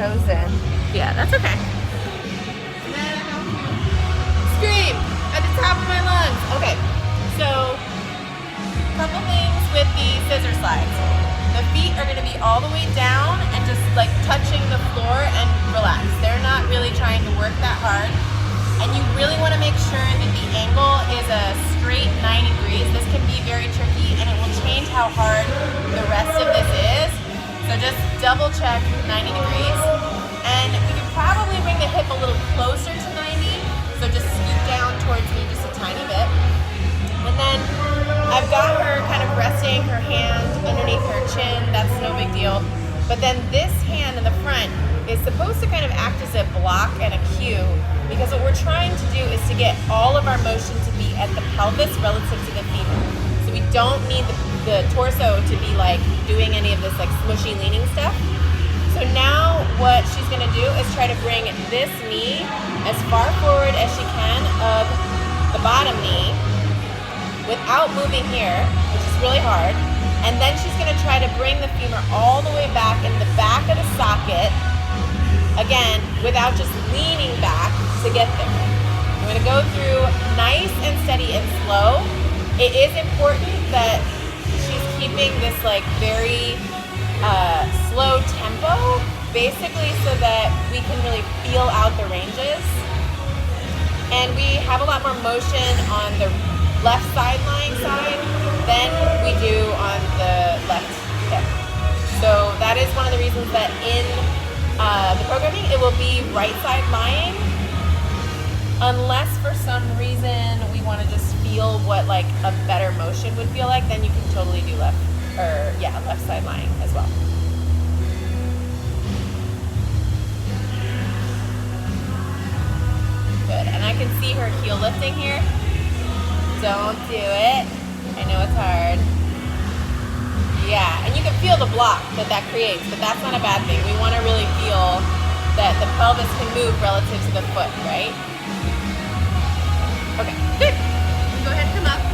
chosen. Yeah, that's okay. And then I have to scream at the top of my lungs. Okay, so a couple things with the scissor slides. The feet are gonna be all the way down and just like touching the floor and relax. They're not really trying to work that hard. And you really wanna make sure that the angle is a straight 90 degrees. This can be very tricky and it will change how hard the rest of this is. So just double check 90 degrees. And we could probably bring the hip a little closer to 90. So just scoot down towards me just a tiny bit. And then I've got her kind of resting her hand underneath her chin. That's no big deal. But then this hand in the front is supposed to kind of act as a block and a cue, because what we're trying to do is to get all of our motion to be at the pelvis relative to the femur. So we don't need the torso to be like doing any of this like smushy leaning stuff. So now what she's gonna do is try to bring this knee as far forward as she can of the bottom knee without moving here, which is really hard. And then she's gonna try to bring the femur all the way back in the back of the socket, again, without just leaning back to get there. I'm gonna go through nice and steady and slow. It is important that she's keeping this like very slow tempo, basically so that we can really feel out the ranges. And we have a lot more motion on the left side lying side than we do on the left hip. So that is one of the reasons that in the programming it will be right side lying, unless for some reason we want to just feel what like a better motion would feel like, then you can totally do left side lying as well. Good, and I can see her heel lifting here. Don't do it. I know it's hard. Yeah, and you can feel the block that creates, but that's not a bad thing. We want to really feel that the pelvis can move relative to the foot, right? Okay, good. Go ahead and come up.